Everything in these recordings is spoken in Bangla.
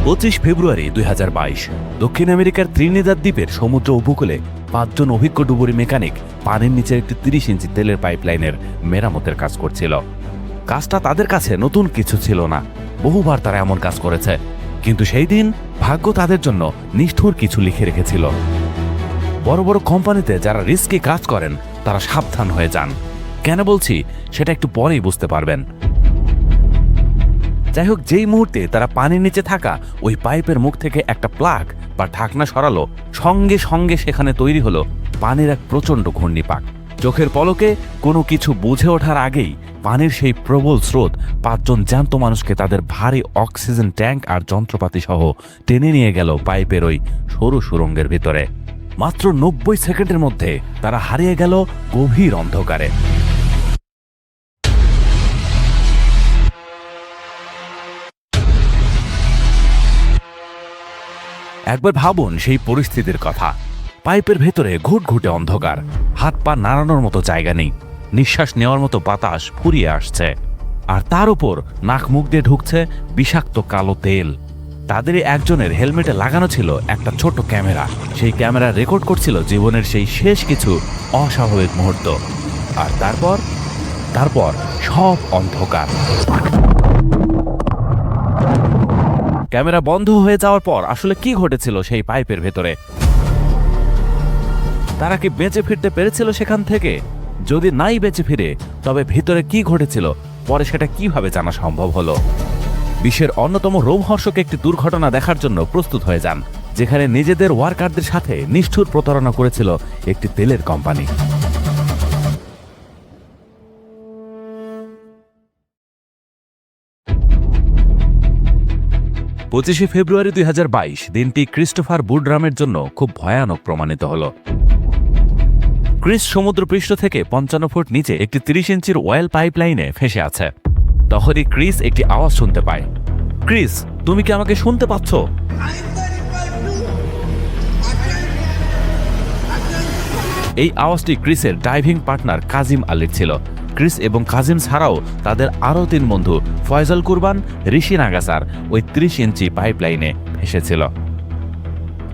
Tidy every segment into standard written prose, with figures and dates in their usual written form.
25 ফেব্রুয়ারি 2022 দক্ষিণ আমেরিকার ত্রিনিদাদ দ্বীপের সমুদ্র উপকূলে 5 জন অভিজ্ঞ ডুবুরি মেকানিক পানির নিচের একটি 30 ইঞ্চি তেলের পাইপলাইনের মেরামতের কাজ করছিল। কাজটা তাদের কাছে নতুন কিছু ছিল না, বহুবার তারা এমন কাজ করেছে, কিন্তু সেই দিন ভাগ্য তাদের জন্য নিষ্ঠুর কিছু লিখে রেখেছিল। বড় বড় কোম্পানিতে যারা রিস্কি কাজ করেন তারা সাবধান হয়ে যান। কেন বলছি সেটা একটু পরেই বুঝতে পারবেন। যাই হোক, যেই মুহূর্তে তারা পানির নিচে থাকা ওই পাইপের মুখ থেকে একটা প্লাগ বা ঢাকনা সরালো, সঙ্গে সঙ্গে সেখানে তৈরি হলো পানির এক প্রচণ্ড ঘূর্ণিপাক। চোখের পলকে কোনো কিছু বুঝে ওঠার আগেই পানির সেই প্রবল স্রোত 5 জন জ্যান্ত মানুষকে তাদের ভারী অক্সিজেন ট্যাঙ্ক আর যন্ত্রপাতি সহ টেনে নিয়ে গেল পাইপের ওই সরু সুড়ঙ্গের ভিতরে। মাত্র 90 সেকেন্ডের মধ্যে তারা হারিয়ে গেল গভীর অন্ধকারে। একবার ভাবুন সেই পরিস্থিতির কথা। পাইপের ভেতরে ঘুটঘুটে অন্ধকার, হাত পা নাড়ানোর মতো জায়গা নেই, নিঃশ্বাস নেওয়ার মতো বাতাস ফুরিয়ে আসছে, আর তার উপর নাক মুখ দিয়ে ঢুকছে বিষাক্ত কালো তেল। তাদের একজনের হেলমেটে লাগানো ছিল একটা ছোট ক্যামেরা। সেই ক্যামেরা রেকর্ড করছিল জীবনের সেই শেষ কিছু অস্বাভাবিক মুহূর্ত। আর তারপর সব অন্ধকার। ক্যামেরা বন্ধ হয়ে যাওয়ার পর আসলে কি ঘটেছিল সেই পাইপের ভেতরে? তারা কি বেঁচে ফিরতে পেরেছিল সেখান থেকে? যদি নাই বেঁচে ফিরে, তবে ভিতরে কি ঘটেছিল পরে সেটা কিভাবে জানা সম্ভব হলো? বিশ্বের অন্যতম রোমহর্ষক একটি দুর্ঘটনা দেখার জন্য প্রস্তুত হয়ে যান, যেখানে নিজেদের ওয়ার্কারদের সাথে নিষ্ঠুর প্রতারণা করেছিল একটি তেলের কোম্পানি। 25 ফেব্রুয়ারি 2022 দিনটি ক্রিস্টোফার বুডরামের জন্য খুব ভয়ানক প্রমাণিত হল। ক্রিস সমুদ্রপৃষ্ঠ থেকে 55 ফুট নিচে একটি 30 ইঞ্চির অয়েল পাইপলাইনে ফেঁসে আছে। তখনই ক্রিস একটি আওয়াজ শুনতে পায়। ক্রিস, তুমি কি আমাকে শুনতে পাচ্ছ? এই আওয়াজটি ক্রিসের ড্রাইভিং পার্টনার কাজিম আলীর ছিল। ক্রিস এবং কাজিম ছাড়াও তাদের আরও 3 বন্ধু ফয়জল কুরবান, ঋষি নাগাসার ওই 30 ইঞ্চি পাইপলাইনে ফেঁসেছিল।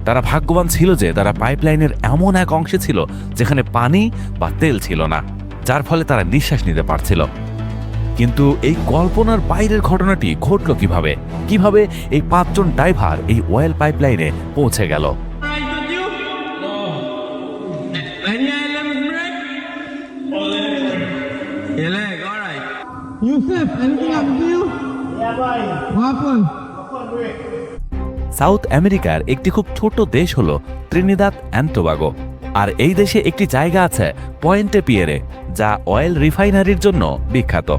তারা ভাগ্যবান ছিল যে তারা পাইপলাইনের এমন এক অংশে ছিল যেখানে পানি বা তেল ছিল না, যার ফলে তারা নিঃশ্বাস নিতে পারছিল। কিন্তু এই কল্পনার বাইরের ঘটনাটি ঘটল কিভাবে? কিভাবে এই 5 জন ড্রাইভার এই অয়েল পাইপলাইনে পৌঁছে গেল? সাউথ আমেরিকার একটি খুব ছোট দেশ হলো ত্রিনিদাদ অ্যান্ড টোবাগো। আর এই দেশে একটি জায়গা আছে পয়েন্টে পিয়েরে, যা অয়েল রিফাইনারির জন্য বিখ্যাত।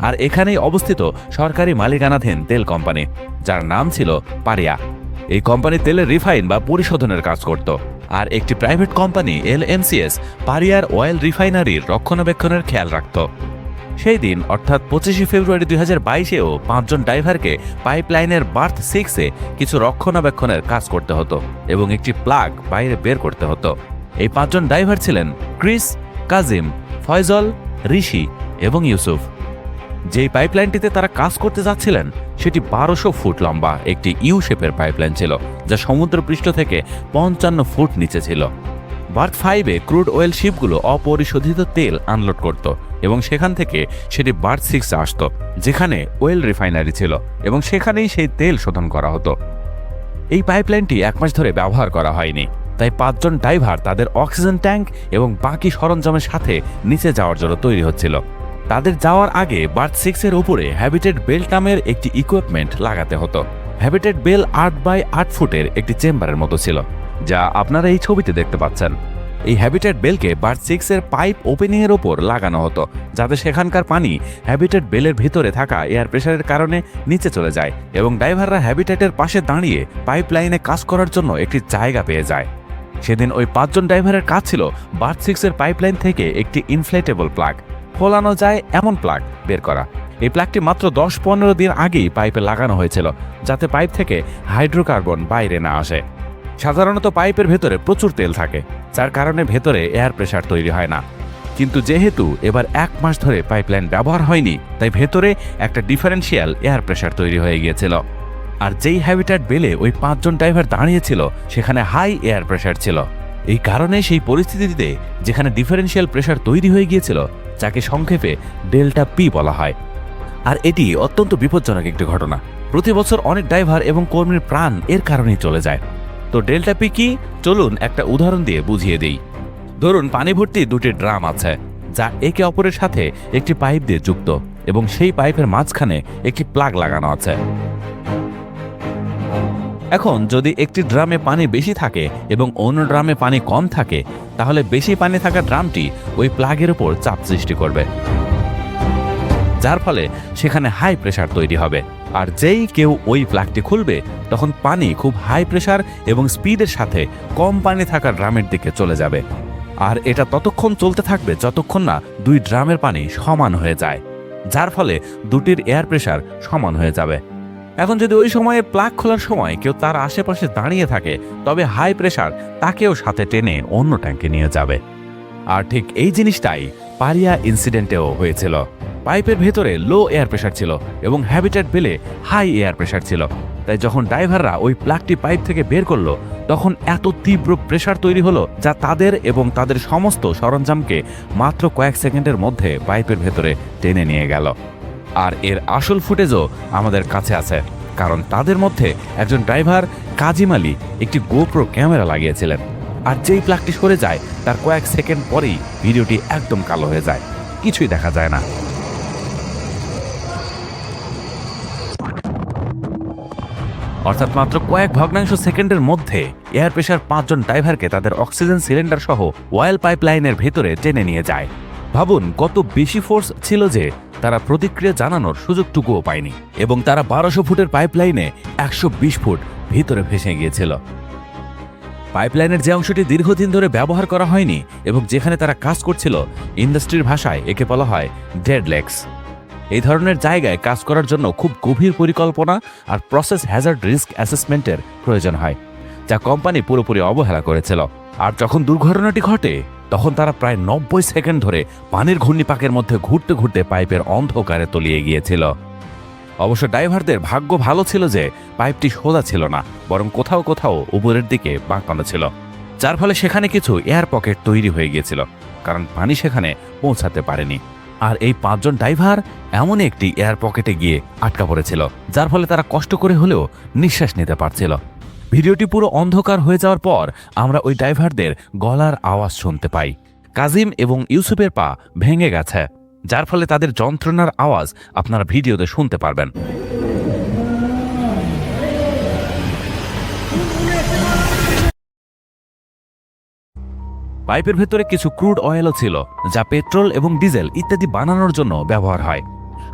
আর এখানেই অবস্থিত সরকারি মালিকানাধীন তেল কোম্পানি, যার নাম ছিল পারিয়া। এই কোম্পানি তেলের রিফাইন বা পরিশোধনের কাজ করত। আর একটি প্রাইভেট কোম্পানি LMCS পারিয়ার অয়েল রিফাইনারির রক্ষণাবেক্ষণের খেয়াল রাখত। সেই দিন অর্থাৎ 25 ফেব্রুয়ারি 2022-এও 5 জন ড্রাইভারকে পাইপলাইনের বার্থ 6-এ কিছু রক্ষণাবেক্ষণের কাজ করতে হতো এবং একটি প্লাগ বাইরে বের করতে হতো। এই 5 জন ড্রাইভার ছিলেন ক্রিস, কাজিম, ফয়জল, ঋষি এবং ইউসুফ। যেই পাইপলাইনটিতে তারা কাজ করতে যাচ্ছিলেন সেটি 1200 ফুট লম্বা একটি ইউ শেপের পাইপলাইন ছিল, যা সমুদ্রপৃষ্ঠ থেকে 55 ফুট নিচে ছিল। বার্থ 5-এ ক্রুড অয়েল শিপগুলো অপরিশোধিত তেল আনলোড করত এবং সেখান থেকে সেটি বার্থ 6-এ আসত, যেখানে অয়েল রিফাইনারি ছিল, এবং সেখানেই সেই তেল শোধন করা হতো। এই পাইপলাইনটি 1 মাস ধরে ব্যবহার করা হয়নি, তাই 5 জন ড্রাইভার তাদের অক্সিজেন ট্যাঙ্ক এবং বাকি সরঞ্জামের সাথে নিচে যাওয়ার জন্য তৈরি হচ্ছিল। তাদের যাওয়ার আগে বার্থ 6-এর উপরে হ্যাবিটেট বেল নামের একটি ইকুইপমেন্ট লাগাতে হতো। হ্যাবিটেট বেল 8 বাই 8 ফুটের একটি চেম্বারের মতো ছিল, যা আপনারা এই ছবিতে দেখতে পাচ্ছেন। এই হ্যাবিটেট বেলকে বার্থ 6-এর পাইপ ওপেনিংয়ের ওপর লাগানো হতো, যাতে সেখানকার পানি হ্যাবিটেট বেলের ভিতরে থাকা এয়ার প্রেশারের কারণে নিচে চলে যায় এবং ড্রাইভাররা হ্যাবিটেটের পাশে দাঁড়িয়ে পাইপ লাইনে কাজ করার জন্য একটি জায়গা পেয়ে যায়। সেদিন ওই 5 জন ড্রাইভারের কাজ ছিল বার্থ 6-এর পাইপলাইন থেকে একটি ইনফ্লেটেবল প্লাগ, ফোলানো যায় এমন প্লাগ বের করা। এই প্লাগটি মাত্র 10-15 দিন আগেই পাইপে লাগানো হয়েছিল, যাতে পাইপ থেকে হাইড্রোকার্বন বাইরে না আসে। সাধারণত পাইপের ভেতরে প্রচুর তেল থাকে, যার কারণে ভেতরে এয়ার প্রেশার তৈরি হয় না। কিন্তু যেহেতু এবার 1 মাস ধরে পাইপলাইন ব্যবহার হয়নি, তাই ভেতরে একটা ডিফারেন্সিয়াল এয়ার প্রেশার তৈরি হয়ে গিয়েছিল। আর যেই হ্যাবিট্যাট বেলে ওই 5 জন ড্রাইভার দাঁড়িয়েছিল সেখানে হাই এয়ার প্রেশার ছিল। এই কারণে সেই পরিস্থিতিতে যেখানে ডিফারেন্সিয়াল প্রেশার তৈরি হয়ে গিয়েছিল, যাকে সংক্ষেপে ডেল্টা পি বলা হয়। আর এটি অত্যন্ত বিপজ্জনক একটি ঘটনা। প্রতি বছর অনেক ড্রাইভার এবং কর্মীর প্রাণ এর কারণেই চলে যায়। তো ডেল্টা পি কি, চলুন একটা উদাহরণ দিয়ে বুঝিয়ে দিই। ধরুন পানি ভর্তি 2টি ড্রাম আছে, যা একে অপরের সাথে একটি পাইপ দিয়ে যুক্ত এবং সেই পাইপের মাঝখানে একটি প্লাগ লাগানো আছে। এখন যদি একটি ড্রামে পানি বেশি থাকে এবং অন্য ড্রামে পানি কম থাকে, তাহলে বেশি পানি থাকা ড্রামটি ওই প্লাগের উপর চাপ সৃষ্টি করবে, যার ফলে সেখানে হাই প্রেশার তৈরি হবে। আর যেই কেউ ওই প্লাগটি খুলবে, তখন পানি খুব হাই প্রেশার এবং স্পিডের সাথে কম পানি থাকা ড্রামের দিকে চলে যাবে। আর এটা ততক্ষণ চলতে থাকবে যতক্ষণ না 2 ড্রামের পানি সমান হয়ে যায়, যার ফলে দুটির এয়ার প্রেশার সমান হয়ে যাবে। এখন যদি ওই সময়ে প্লাগ খোলার সময় কেউ তার আশেপাশে দাঁড়িয়ে থাকে, তবে হাই প্রেশার তাকেও সাথে টেনে অন্য ট্যাঙ্কে নিয়ে যাবে। আর ঠিক এই জিনিসটাই পারিয়া ইনসিডেন্টেও হয়েছিল। পাইপের ভেতরে লো এয়ার প্রেশার ছিল এবং হ্যাবিট্যাট বেলে হাই এয়ার প্রেশার ছিল। তাই যখন ড্রাইভাররা ওই প্লাগটি পাইপ থেকে বের করলো, তখন এত তীব্র প্রেশার তৈরি হলো যা তাদের এবং তাদের সমস্ত সরঞ্জামকে মাত্র কয়েক সেকেন্ডের মধ্যে পাইপের ভেতরে টেনে নিয়ে গেল। আর এর আসল ফুটেজও আমাদের কাছে আছে, কারণ তাদের মধ্যে একজন ড্রাইভার কাজিম আলী একটি গোপ্রো ক্যামেরা লাগিয়েছিলেন। আর যেই প্লাগটি সরে যায়, তার কয়েক সেকেন্ড পরেই ভিডিওটি একদম কালো হয়ে যায়, কিছুই দেখা যায় না। অর্থাৎ মাত্র কয়েক ভগ্নাংশ সেকেন্ডের মধ্যে এয়ার প্রেশার 5 জন ড্রাইভারকে তাদের অক্সিজেন সিলিন্ডার সহ অয়েল পাইপলাইনের ভেতরে টেনে নিয়ে যায়। ভাবুন কত বেশি ফোর্স ছিল যে তারা প্রতিক্রিয়া জানানোর সুযোগটুকুও পায়নি, এবং তারা 1200 ফুটের পাইপলাইনে 120 ফুট ভিতরে ভেসে গিয়েছিল। পাইপলাইনের যে অংশটি দীর্ঘদিন ধরে ব্যবহার করা হয়নি এবং যেখানে তারা কাজ করছিল, ইন্ডাস্ট্রির ভাষায় একে বলা হয় ডেড লেগস। এই ধরনের জায়গায় কাজ করার জন্য খুব গভীর পরিকল্পনা আর প্রসেস হ্যাজার্ড রিস্ক অ্যাসেসমেন্টের প্রয়োজন হয়, যা কোম্পানি পুরোপুরি অবহেলা করেছিল। আর যখন দুর্ঘটনাটি ঘটে, তখন তারা প্রায় 90 সেকেন্ড ধরে পানির ঘূর্ণিপাকের মধ্যে ঘুরতে ঘুরতে পাইপের অন্ধকারে তলিয়ে গিয়েছিল। অবশ্য ড্রাইভারদের ভাগ্য ভালো ছিল যে পাইপটি সোজা ছিল না, বরং কোথাও কোথাও উপরের দিকে বাঁকানো ছিল, যার ফলে সেখানে কিছু এয়ার পকেট তৈরি হয়ে গিয়েছিল, কারণ পানি সেখানে পৌঁছাতে পারেনি। আর এই 5 জন ড্রাইভার এমন একটি এয়ার পকেটে গিয়ে আটকা পড়েছিল, যার ফলে তারা কষ্ট করে হলেও নিঃশ্বাস নিতে পারছিল। ভিডিওটি পুরো অন্ধকার হয়ে যাওয়ার পর আমরা ওই ড্রাইভারদের গলার আওয়াজ শুনতে পাই। কাজিম এবং ইউসুফের পা ভেঙে গেছে, যার ফলে তাদের যন্ত্রণার আওয়াজ আপনারা ভিডিওতে শুনতে পারবেন। পাইপের ভেতরে কিছু ক্রুড অয়েলও ছিল, যা পেট্রোল এবং ডিজেল ইত্যাদি বানানোর জন্য ব্যবহার হয়।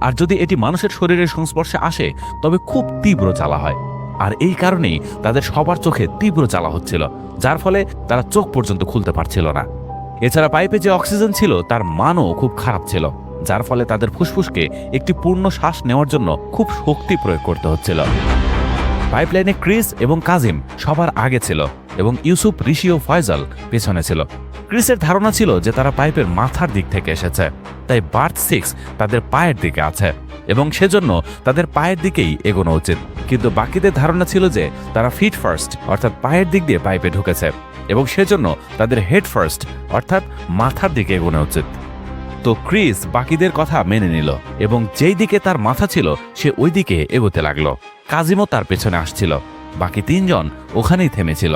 আর যদি এটি মানুষের শরীরের সংস্পর্শে আসে, তবে খুব তীব্র জ্বালা হয়। আর এই কারণেই তাদের সবার চোখে তীব্র জ্বালা হচ্ছিল, যার ফলে তারা চোখ পর্যন্ত খুলতে পারছিল না। এছাড়া পাইপে যে অক্সিজেন ছিল তার মানও খুব খারাপ ছিল, যার ফলে তাদের ফুসফুসকে একটি পূর্ণ শ্বাস নেওয়ার জন্য খুব শক্তি প্রয়োগ করতে হচ্ছিল। পাইপলাইনে ক্রিস এবং কাজিম সবার আগে ছিল এবং ইউসুফ, ঋষি ও ফয়জল পেছনে ছিল। ক্রিসের ধারণা ছিল যে তারা পাইপের মাথার দিক থেকে এসেছে, তাই বার্থ 6 তাদের পায়ের দিকে আছে এবং সেজন্য তাদের পায়ের দিকেই এগোনো উচিত। কিন্তু বাকিদের ধারণা ছিল যে তারা ফিট ফার্স্ট অর্থাৎ পায়ের দিক দিয়ে পাইপে ঢুকেছে এবং সেজন্য তাদের হেড ফার্স্ট অর্থাৎ মাথার দিকে এগোনো উচিত। তো ক্রিস বাকিদের কথা মেনে নিল এবং যেই দিকে তার মাথা ছিল সে ওই দিকে এগোতে লাগলো। কাজিমও তার পেছনে আসছিল, বাকি 3 জন ওখানেই থেমেছিল।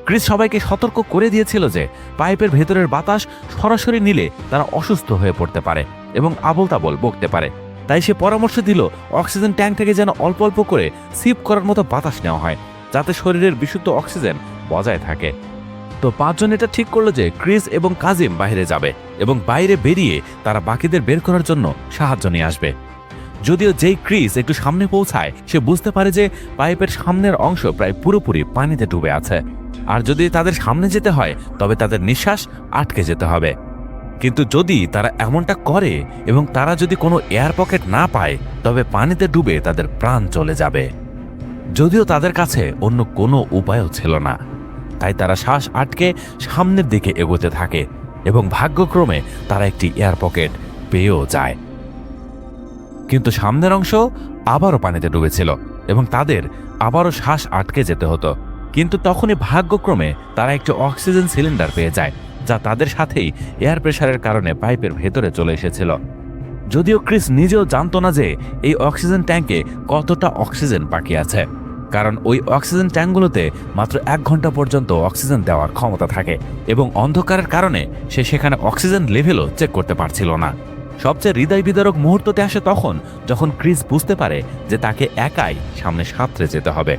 ক্রিস সবাইকে সতর্ক করে দিয়েছিল যে পাইপের ভেতরের বাতাস সরাসরি নিলে তারা অসুস্থ হয়ে পড়তে পারে এবং আবোল তাবোল বকতে পারে। তাই সে পরামর্শ দিল অক্সিজেন ট্যাঙ্ক থেকে যেন অল্প অল্প করে সিপ করার মতো বাতাস নেওয়া হয়, যাতে শরীরের বিশুদ্ধ অক্সিজেন বজায় থাকে। তো 5 জন এটা ঠিক করলো যে ক্রিস এবং কাজিম বাইরে যাবে এবং বাইরে বেরিয়ে তারা বাকিদের বের করার জন্য সাহায্য নিয়ে আসবে। যদিও যেই ক্রিস একটু সামনে পৌঁছায়, সে বুঝতে পারে যে পাইপের সামনের অংশ প্রায় পুরোপুরি পানিতে ডুবে আছে, আর যদি তাদের সামনে যেতে হয় তবে তাদের নিঃশ্বাস আটকে যেতে হবে। কিন্তু যদি তারা এমনটা করে এবং তারা যদি কোনো এয়ার পকেট না পায়, তবে পানিতে ডুবে তাদের প্রাণ চলে যাবে। যদিও তাদের কাছে অন্য কোনো উপায়ও ছিল না, তাই তারা শ্বাস আটকে সামনের দিকে এগোতে থাকে এবং ভাগ্যক্রমে তারা একটি এয়ার পকেট পেয়েও যায়। কিন্তু সামনের অংশ আবারও পানিতে ডুবেছিল এবং তাদের আবারও শ্বাস আটকে যেতে হতো। কিন্তু তখনই ভাগ্যক্রমে তারা একটি অক্সিজেন সিলিন্ডার পেয়ে যায়, যা তাদের সাথেই এয়ার প্রেশারের কারণে পাইপের ভেতরে চলে এসেছিল। যদিও ক্রিস নিজেও জানতো না যে এই অক্সিজেন ট্যাঙ্কে কতটা অক্সিজেন বাকি আছে, কারণ ওই অক্সিজেন ট্যাঙ্কগুলোতে মাত্র 1 ঘন্টা পর্যন্ত অক্সিজেন দেওয়ার ক্ষমতা থাকে এবং অন্ধকারের কারণে সে সেখানে অক্সিজেন লেভেলও চেক করতে পারছিল না। সবচেয়ে হৃদয় বিদারক মুহূর্তটি আসে তখন যখন ক্রিস বুঝতে পারে যে তাকে একাই সামনে সাঁতরে যেতে হবে।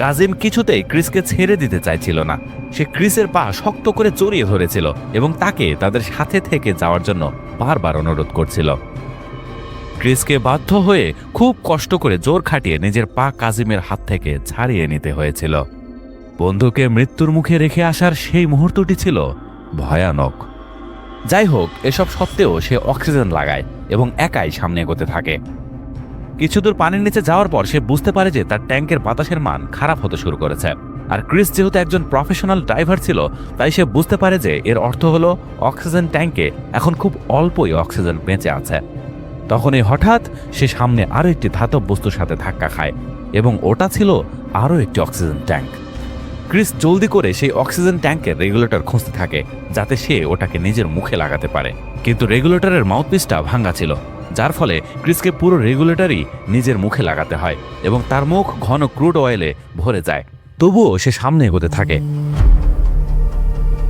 কাজিম কিছুতেই ক্রিসকে ছেড়ে দিতে চাইছিল না। সে ক্রিসের পা শক্ত করে জড়িয়ে ধরেছিল এবং তাকে তাদের সাথে থেকে যাওয়ার জন্য বারবার অনুরোধ করছিল। ক্রিসকে বাধ্য হয়ে খুব কষ্ট করে জোর খাটিয়ে নিজের পা কাজিমের হাত থেকে ছাড়িয়ে নিতে হয়েছিল। বন্ধুকে মৃত্যুর মুখে রেখে আসার সেই মুহূর্তটি ছিল ভয়ানক। যাই হোক, এসব সত্ত্বেও সে অক্সিজেন লাগায় এবং একাই সামনে এগোতে থাকে। কিছুদূর পানির নিচে যাওয়ার পর সে বুঝতে পারে যে তার ট্যাঙ্কের বাতাসের মান খারাপ হতে শুরু করেছে। আর ক্রিস যেহেতু একজন প্রফেশনাল ড্রাইভার ছিল, তাই সে বুঝতে পারে যে এর অর্থ হলো অক্সিজেন ট্যাঙ্কে এখন খুব অল্পই অক্সিজেন বেঁচে আছে। তখনই হঠাৎ সে সামনে আরও একটি ধাতব বস্তুর সাথে ধাক্কা খায় এবং ওটা ছিল আরও একটি অক্সিজেন ট্যাঙ্ক। ক্রিস জলদি করে সেই অক্সিজেন ট্যাঙ্কের রেগুলেটর খুঁজতে থাকে যাতে সে ওটাকে নিজের মুখে লাগাতে পারে, কিন্তু রেগুলেটরের মাউথপিসটা ভাঙা ছিল, যার ফলে ক্রিসকে পুরো রেগুলেটরই নিজের মুখে লাগাতে হয় এবং তার মুখ ঘন ক্রুড অয়েলে ভরে যায়। তবুও সে সামনে এগোতে থাকে।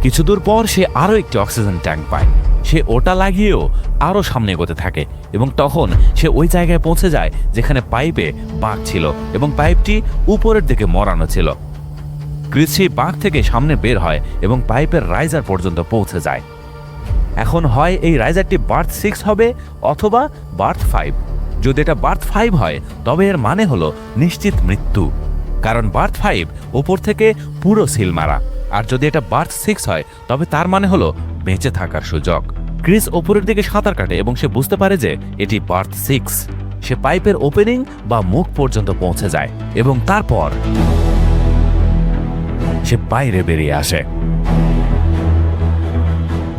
কিছুদূর পর সে আরও একটি অক্সিজেন ট্যাঙ্ক পায়। সে ওটা লাগিয়েও আরও সামনে এগোতে থাকে এবং তখন সে ওই জায়গায় পৌঁছে যায় যেখানে পাইপে বাঁক ছিল এবং পাইপটি উপরের দিকে মরানো ছিল। ক্রিস সেই বাঁক থেকে সামনে বের হয় এবং পাইপের রাইজার পর্যন্ত পৌঁছে যায়। এখন হয় এই রাইজারটি বার্থ 6 হবে অথবা বার্থ 5। যদি এটা বার্থ 5 হয় তবে এর মানে হলো নিশ্চিত মৃত্যু, কারণ বার্থ 5 ওপর থেকে পুরো সিল মারা। আর যদি এটা বার্থ 6 হয় তবে তার মানে হলো বেঁচে থাকার সুযোগ। ক্রিস ওপরের দিকে সাঁতার কাটে এবং সে বুঝতে পারে যে এটি বার্থ 6। সে পাইপের ওপেনিং বা মুখ পর্যন্ত পৌঁছে যায় এবং তারপর সে বাইরে বেরিয়ে আসে।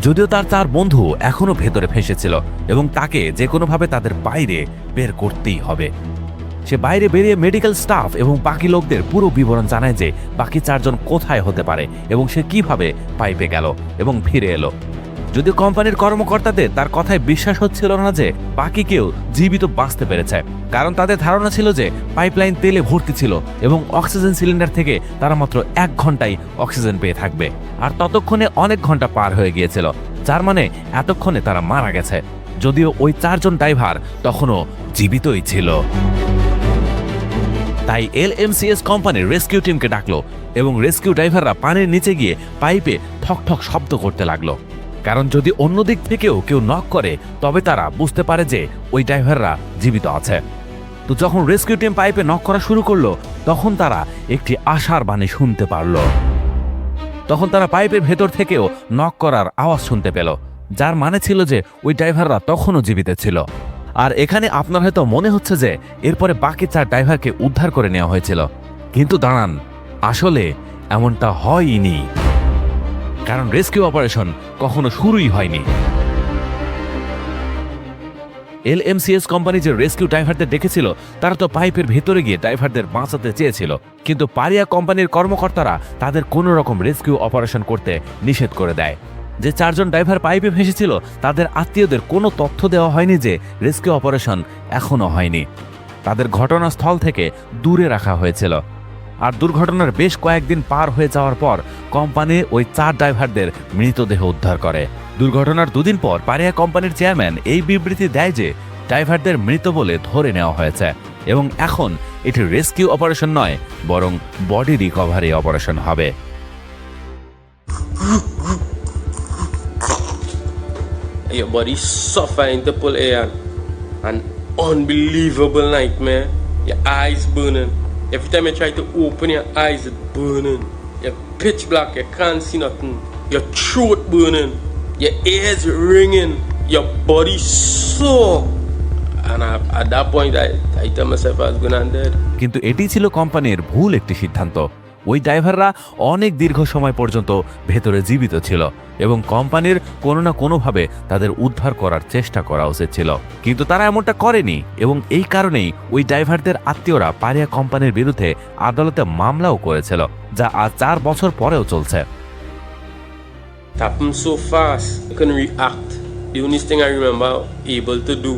যদিও তার 4 বন্ধু এখনো ভেতরে ফেঁসেছিল এবং তাকে যে কোনোভাবে তাদের বাইরে বের করতেই হবে। সে বাইরে বেরিয়ে মেডিকেল স্টাফ এবং বাকি লোকদের পুরো বিবরণ জানায় যে বাকি 4 জন কোথায় হতে পারে এবং সে কিভাবে পাইপে গেল এবং ফিরে এলো। যদিও কোম্পানির কর্মকর্তাদের তার কথায় বিশ্বাস হচ্ছিল না যে বাকি কেউ জীবিত বাঁচতে পেরেছে, কারণ তাদের ধারণা ছিল যে পাইপলাইন তেলে ভর্তি ছিল এবং অক্সিজেন সিলিন্ডার থেকে তারা মাত্র 1 ঘন্টায় অক্সিজেন পেয়ে থাকবে। আর ততক্ষণে অনেক ঘন্টা পার হয়ে গিয়েছিল, যার মানে এতক্ষণে তারা মারা গেছে। যদিও ওই 4 জন ড্রাইভার তখনও জীবিতই ছিল। তাই LMCS কোম্পানির রেস্কিউ টিমকে ডাকলো এবং রেস্কিউ ড্রাইভাররা পানির নিচে গিয়ে পাইপে ঠক ঠক শব্দ করতে লাগলো, কারণ যদি অন্য দিক থেকেও কেউ নক করে তবে তারা বুঝতে পারে যে ওই ড্রাইভাররা জীবিত আছে। তো যখন রেস্কিউ টিম পাইপে নক করা শুরু করলো তখন তারা একটি আশার বাণী শুনতে পারল। তখন তারা পাইপের ভেতর থেকেও নক করার আওয়াজ শুনতে পেল, যার মানে ছিল যে ওই ড্রাইভাররা তখনও জীবিত ছিল। আর এখানে আপনার হয়তো মনে হচ্ছে যে এরপরে বাকি 4 ড্রাইভারকে উদ্ধার করে নেওয়া হয়েছিল, কিন্তু দাঁড়ান, আসলে এমনটা হয়নি, কারণ রেস্কিউ অপারেশন কখনো শুরুই হয়নি। LMCS কোম্পানি যে রেস্কিউ ড্রাইভারদের ডেকেছিল তারা তো পাইপের ভেতরে গিয়ে ড্রাইভারদের বাঁচাতে চেয়েছিল, কিন্তু পারিয়া কোম্পানির কর্মকর্তারা তাদের কোনো রকম রেস্কিউ অপারেশন করতে নিষেধ করে দেয়। যে 4 জন ড্রাইভার পাইপে ভেসেছিল তাদের আত্মীয়দের কোনো তথ্য দেওয়া হয়নি যে রেস্কিউ অপারেশন এখনো হয়নি। তাদের ঘটনাস্থল থেকে দূরে রাখা হয়েছিল। আর দুর্ঘটনার বেশ কয়েকদিন পার হয়ে যাওয়ার পর কোম্পানি ওই 4 ড্রাইভারদের মৃতদেহ উদ্ধার করে। দুর্ঘটনার 2 দিন পর পারিয়া কোম্পানির চেয়ারম্যান এই বিবৃতি দেয় যে ড্রাইভারদের মৃত বলে ধরে নেওয়া হয়েছে এবং এখন এটি রেস্কিউ অপারেশন নয়, বরং বডি রিকভারি অপারেশন হবে। Your body suffering to pull air. An unbelievable nightmare. Your eyes burning. Every time you try to open your eyes, it's burning. You're pitch black, you can't see nothing. Your throat burning. Your ears ringing. Your body sore. And at that point, I tell myself I was going to dead. কিন্তু এটি ছিল কোম্পানির ভুল একটি সিদ্ধান্ত। ওই ড্রাইভাররা অনেক দীর্ঘ সময় পর্যন্ত ভেতরে জীবিত ছিল এবং কোম্পানির কোনো না কোনোভাবে তাদের উদ্ধার করার চেষ্টা করা উচিত ছিল, কিন্তু তারা এমনটা করেনি এবং এই কারণেই ওই ড্রাইভারদের আত্মীয়রা পারিয়া কোম্পানির বিরুদ্ধে আদালতে মামলাও করেছিল, যা আজ 4 বছর পরেও চলছে। It happened so fast, I couldn't react. The only thing I remember able to do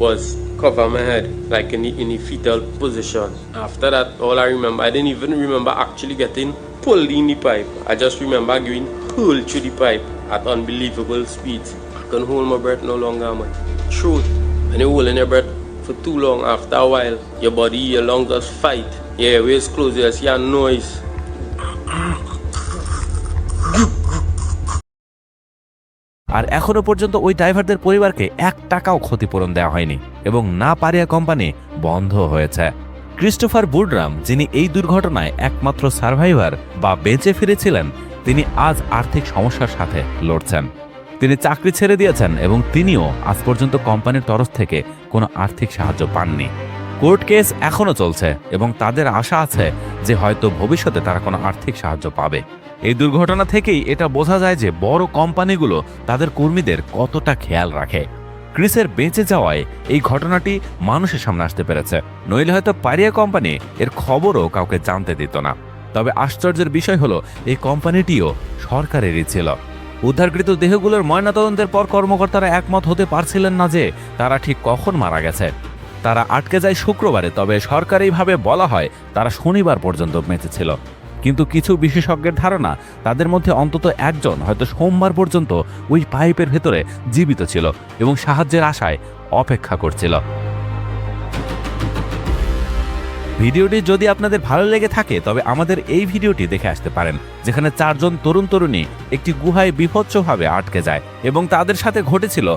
was cover my head, like in the fetal position. After that, all I remember, I didn't even remember actually getting pulled in the pipe. I just remember going pulled through the pipe at unbelievable speeds. I couldn't hold my breath no longer, man. Truth. When you're holding your breath for too long, after a while, your body, your lungs just fight. Your airways close, you see a noise. আর এখনো পর্যন্ত ওই ড্রাইভারদের পরিবারকে 1 টাকাও ক্ষতিপূরণ দেওয়া হয়নি এবং না পারিয়া কোম্পানি বন্ধ হয়েছে। ক্রিস্টোফার বুডরাম, যিনি এই দুর্ঘটনায় একমাত্র সার্ভাইভার বা বেঁচে ফিরেছিলেন, তিনি আজ আর্থিক সমস্যার সাথে লড়ছেন। তিনি চাকরি ছেড়ে দিয়েছেন এবং তিনিও আজ পর্যন্ত কোম্পানির তরফ থেকে কোনো আর্থিক সাহায্য পাননি। কোর্ট কেস এখনো চলছে এবং তাদের আশা আছে যে হয়তো ভবিষ্যতে তারা কোনো আর্থিক সাহায্য পাবে। এই দুর্ঘটনা থেকেই এটা বোঝা যায় যে বড় কোম্পানিগুলো তাদের কর্মীদের কতটা খেয়াল রাখে। ক্রিসের বেঁচে যাওয়ায় এই ঘটনাটি মানুষের সামনে আসতে পেরেছে, নইলে হয়তো পারিয়া কোম্পানি এর খবরও কাউকে জানতে দিত না। তবে আশ্চর্যের বিষয় হলো এই কোম্পানিটিও সরকারেরই ছিল। উদ্ধারকৃত দেহগুলোর ময়নাতদন্তের পর কর্মকর্তারা একমত হতে পারছিলেন না যে তারা ঠিক কখন মারা গেছে। তারা আটকে যায় শুক্রবারে, তবে সরকারিভাবে বলা হয় তারা শনিবার পর্যন্ত বেঁচে ছিল। কিন্তু কিছু বিশেষজ্ঞের ধারণা তাদের মধ্যে অন্তত একজন হয়তো সোমবার পর্যন্ত ওই পাইপের ভেতরে জীবিত ছিল এবং সাহায্যের আশায় অপেক্ষা করছিল। ভিডিওটি যদি আপনাদের ভালো লেগে থাকে তবে আমাদের এই ভিডিওটি দেখে আসতে পারেন, যেখানে 4 জন তরুণ তরুণী একটি গুহায় বিভৎসভাবে আটকে যায় এবং তাদের সাথে ঘটেছিল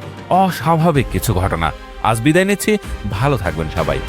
অস্বাভাবিক কিছু ঘটনা। আজ বিদায় নিচ্ছি, ভালো থাকবেন সবাই।